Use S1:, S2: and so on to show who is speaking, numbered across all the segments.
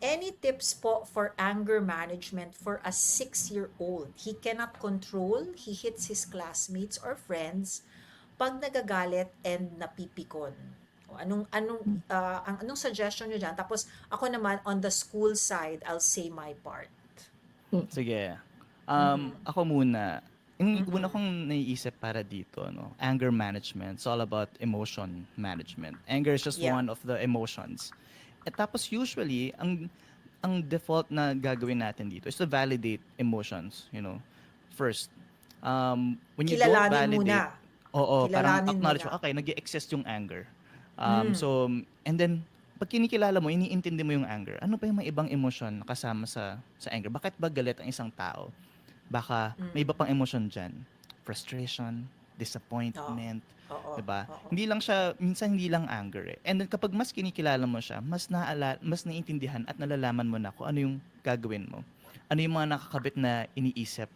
S1: Any tips po for anger management for a 6-year-old? He cannot control, he hits his classmates or friends pag nagagalit and napipikon. O, anong suggestion niyo diyan? Tapos ako naman on the school side, I'll say my part.
S2: Mm.
S3: Sige.
S1: Mhm.
S3: Ako muna, yung una
S1: Mhm.
S3: kong naiisip para dito, no, anger management. It's all about emotion management. Anger is just
S1: Yeah.
S3: one of the emotions. At tapos usually, ang default na gagawin natin dito is to validate emotions, first. When you don't
S1: Kilalanin muna.
S3: validate, oo, parang
S1: Kilalanin
S3: acknowledge
S1: muna.
S3: mo, okay, nag-exist yung anger.
S1: Mm.
S3: And then, pag kinikilala mo, iniintindi mo yung anger, ano pa yung mga ibang emosyon na kasama sa anger? Bakit ba galit ang isang tao? Baka may iba pang emosyon dyan. Frustration,
S1: Oo.
S3: disappointment,
S1: Oo.
S3: 'di ba?
S1: Oo.
S3: Hindi lang siya, minsan hindi lang anger eh. And then kapag mas kinikilala mo siya, mas naiintindihan at nalalaman mo na kung ano yung gagawin mo. Ano yung mga nakakabit na iniisip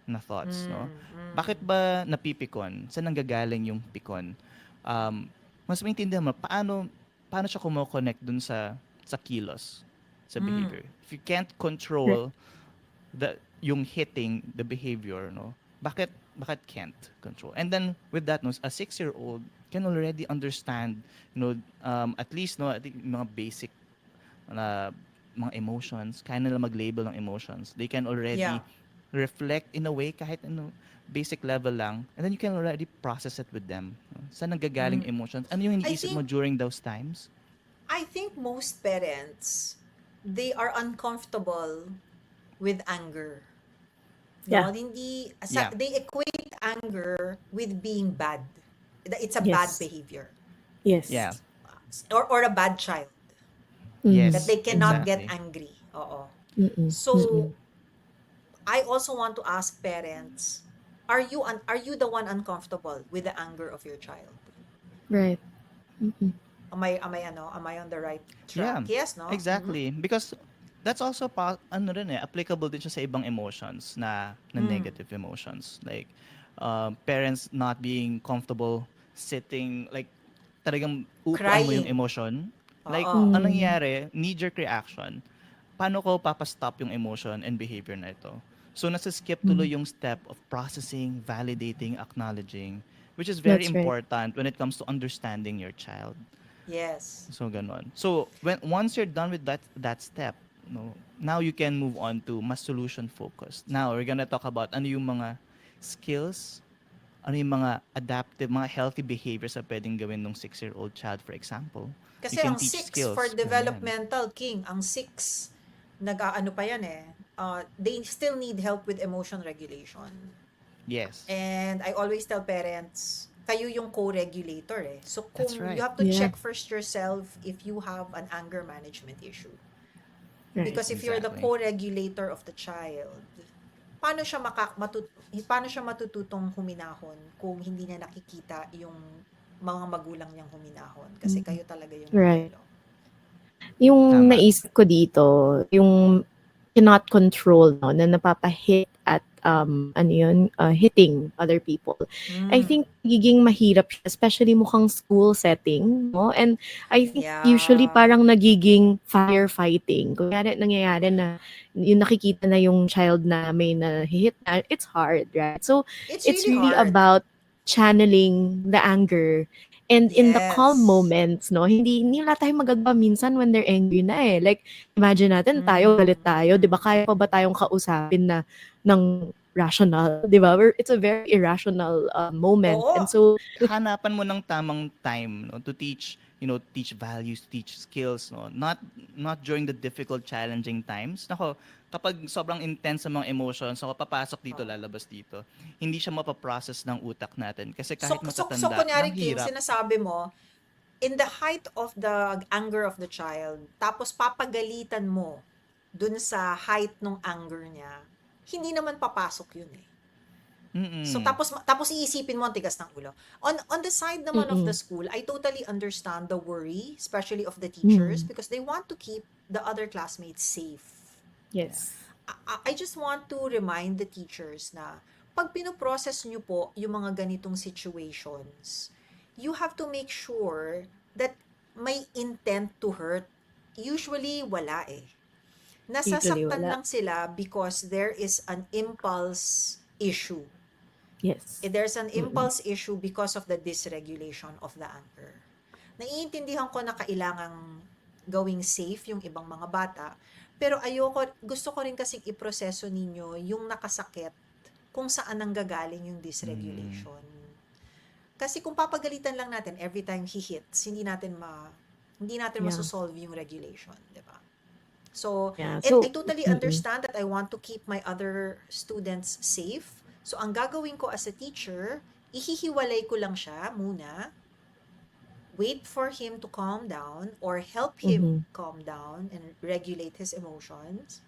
S3: na thoughts, no?
S1: Mm. Mm.
S3: Bakit ba napipikon? Saan nanggagaling yung pikon? Mas maintindihan mo paano siya kumo-connect dun sa kilos, sa
S1: Mm.
S3: behavior. If you can't
S2: Right.
S3: control yung hitting the behavior, no, bakit can't control? And then with that, no, a 6-year-old can already understand, at least, no, I think mga basic na mga emotions, kaya nila mag-label ng emotions. They can
S1: Yeah.
S3: already reflect in a way kahit basic level lang, and then you can already process it with them, no? Saan nanggagaling
S1: Mm.
S3: emotions, ano yung
S1: I
S3: iniisip mo
S1: think
S3: during those times?
S1: I think most parents, they are uncomfortable with anger. No,
S2: Yeah.
S1: hindi
S3: Yeah.
S1: they equate anger with being bad. It's a bad
S2: Yes.
S1: behavior
S2: Yes.
S3: Yeah.
S1: or a bad child
S2: Mm.
S1: that
S3: Yes,
S1: they cannot
S2: Mm.
S1: get
S3: exactly.
S1: angry. Oo.
S2: Mm.
S1: So,
S2: Mm.
S1: I also want to ask parents, are you the one uncomfortable with the anger of your child?
S2: Right. Mm.
S1: Am I on the right track?
S3: Yeah,
S1: Yes, no? Mhm.
S3: exactly. Because that's also ano rin applicable din siya sa ibang emotions na
S1: Mm.
S3: negative emotions. Like, parents not being comfortable sitting, like, talagang upuan mo yung
S1: Crying.
S3: emotion. Like,
S1: Oo.
S3: anong
S2: Mm.
S3: nangyari? Knee-jerk reaction. Paano ko papastop yung emotion and behavior na ito? So, nasa-skip
S2: Mm.
S3: tuloy yung step of processing, validating, acknowledging, which is very
S2: That's right.
S3: important when it comes to understanding your child.
S1: Yes.
S3: So ganon. So once you're done with that step, no, now you can move on to mas solution focused. Now we're gonna talk about ano yung mga skills, ano yung mga adaptive, mga healthy behaviors na pwedeng gawin ng 6-year-old child, for example. You
S1: Kasi
S3: can
S1: ang
S3: teach
S1: 6 for
S3: skills. Ganyan.
S1: developmental, King, ang 6, nag-aano pa yan eh. They still need help with emotion regulation.
S3: Yes.
S1: And I always tell parents, kayo yung co-regulator eh. So
S3: That's
S1: kung you
S3: right.
S1: have to
S2: Yeah.
S1: check first yourself if you have an anger management issue.
S2: Right.
S1: Because if you're the
S3: Exactly.
S1: co-regulator of the child, paano siya matututong huminahon kung hindi niya nakikita yung mga magulang niyang huminahon? Kasi
S2: Mm.
S1: kayo talaga yung
S2: Right.
S1: modelo.
S2: Yung
S3: Tama.
S2: naisip ko dito, yung cannot control, no, na napapahit at ano yun, hitting other people. I
S1: Mm.
S2: think nagiging mahirap siya, especially mukhang school setting, no? And I think usually
S1: Yeah.
S2: parang nagiging firefighting. Kunyari, nangyayari na yung nakikita na yung child na may na-hit na, it's hard, right? So,
S1: It's
S2: it's
S1: really
S2: really
S1: hard.
S2: about channeling the anger. And in the calm
S1: Yes.
S2: moments, no, hindi wala tayong magagawa minsan when they're angry na eh. Like, imagine natin tayo,
S1: Mm.
S2: galit tayo, di ba? Kaya pa ba tayong kausapin na ng rational, di ba? It's a very irrational moment.
S1: Oo.
S2: And so,
S3: Hanapan mo ng tamang time, no, to teach, teach values, teach skills, no, not during the difficult, challenging times. Nako, kapag sobrang intense ang mga emotions, so papasok dito,
S1: Oo.
S3: lalabas dito, hindi siya mapaprocess ng utak natin kasi
S1: So,
S3: kahit
S1: so
S3: matatanda,
S1: kunyari, King,
S3: mahirap.
S1: sinasabi mo, in the height of the anger of the child, tapos papagalitan mo dun sa height ng anger niya, hindi naman papasok yun eh. So
S3: Mm.
S1: tapos iisipin mo ang tigas ng ulo. On the side naman of the
S2: mm-mm.
S1: school, I totally understand the worry, especially of the teachers,
S2: Mm.
S1: because they want to keep the other classmates safe.
S3: Yeah.
S2: Yes.
S1: I just want to remind the teachers na pag pinoprocess nyo po yung mga ganitong situations, you have to make sure that may intent to hurt. Usually, wala eh.
S2: Usually
S1: Nasasaktan
S2: wala.
S1: lang sila because there is an impulse issue.
S2: Yes.
S1: There's an
S2: Mm-mm.
S1: impulse issue because of the dysregulation of the anger. Naiintindihan ko na kailangang gawing safe yung ibang mga bata, pero gusto ko rin kasing iproseso ninyo yung nakasakit kung saan nanggagaling yung
S3: Mm.
S1: dysregulation. Kasi kung papagalitan lang natin every time he hits, hindi natin
S2: Yeah.
S1: masosolve yung regulation, di ba? So,
S2: Yeah.
S1: and
S2: So,
S1: I totally
S2: mm-mm.
S1: understand that I want to keep my other students safe. So, ang gagawin ko as a teacher, ihihiwalay ko lang siya muna, wait for him to calm down or help him
S2: Mhm.
S1: calm down and regulate his emotions,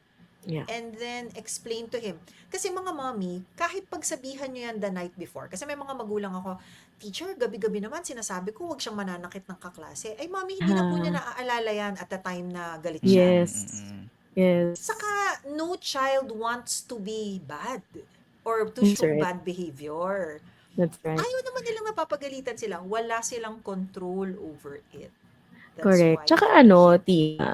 S2: Yeah.
S1: and then explain to him. Kasi mga mommy, kahit pagsabihan nyo yan the night before, kasi may mga magulang ako, teacher, gabi-gabi naman sinasabi ko, huwag siyang mananakit ng kaklase. Ay, mommy, hindi na po niya
S2: Ah,
S1: naaalala yan at the time na galit
S3: Mm,
S1: siya.
S3: mm,
S2: yes.
S3: mm.
S2: Yes.
S1: Saka, no child wants to be bad or to
S2: That's
S1: show
S2: right.
S1: bad behavior.
S2: That's right.
S1: Ayaw naman nilang napapagalitan sila. Wala silang control over it. That's
S2: Correct.
S1: why
S2: Tsaka
S1: they hit.
S2: Tia,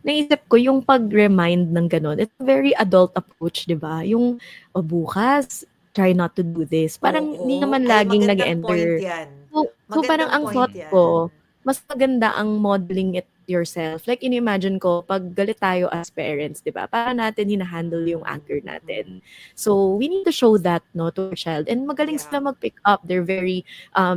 S2: naisip ko yung pag-remind ng gano'n, it's a very adult approach, 'di ba? Yung, "O bukas, try not to do this." Parang hindi
S1: Oo.
S2: naman
S1: Ay,
S2: laging
S1: magandang point
S2: nag-e-enter.
S1: yan.
S2: So parang
S1: Magandang
S2: ang
S1: point
S2: thought
S3: Mm.
S1: yan.
S2: ko, mas maganda ang modeling it yourself. Like, ini-imagine ko, pag galit tayo as parents, 'di ba? Para natin hina-handle yung anger natin. So, we need to show that, no, to our child. And magaling
S1: Yeah.
S2: sila mag-pick up. They're very,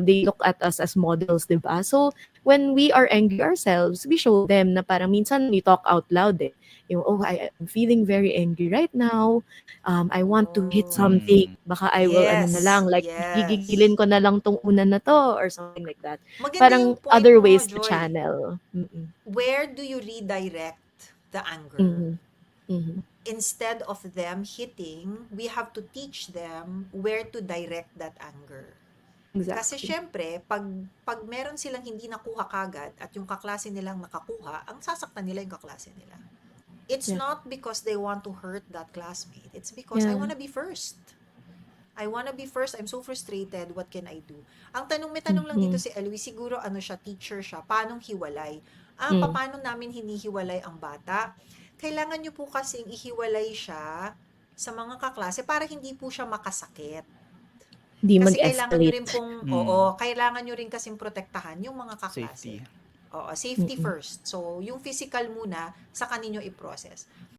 S2: they look at us as models, 'di ba? So, when we are angry ourselves, we show them na parang minsan we talk out loud eh. Yung, "Oh, I'm feeling very angry right now. I want to hit something.
S3: Mm.
S2: Baka I will, ano na lang,
S1: Yes.
S2: like,
S1: Yes.
S2: gigigilin ko na lang tong una na to," or something like that.
S1: Maganda
S2: Parang
S1: yung point
S2: other
S1: mo,
S2: ways to
S1: Joy.
S2: channel. Mm-mm.
S1: Where do you redirect the anger?
S2: Mhm. Mhm.
S1: Instead of them hitting, we have to teach them where to direct that anger. Kasi
S2: Exactly.
S1: syempre, pag meron silang hindi nakuha kagad at yung kaklase nilang nakakuha, ang sasaktan nila yung kaklase nila. It's
S2: Yeah.
S1: not because they want to hurt that classmate. It's because I
S2: Yeah.
S1: wanna be first. I wanna be first. I'm so frustrated. What can I do? May tanong lang dito
S2: Mhm.
S1: si Elwie. Siguro siya, teacher siya. Paanong hiwalay?
S2: Mm.
S1: Paano namin hinihiwalay ang bata? Kailangan nyo po kasing ihiwalay siya sa mga kaklase para hindi po siya makasakit.
S2: Hindi
S1: Kasi kailangan nyo rin
S2: mag-escalate.
S1: pong,
S3: Mm.
S1: kailangan nyo rin kasing protektahan yung mga
S3: Safety.
S1: kaklase. Oo, safety
S2: Mm-mm.
S1: first. So, yung physical muna, saka ninyo i-process.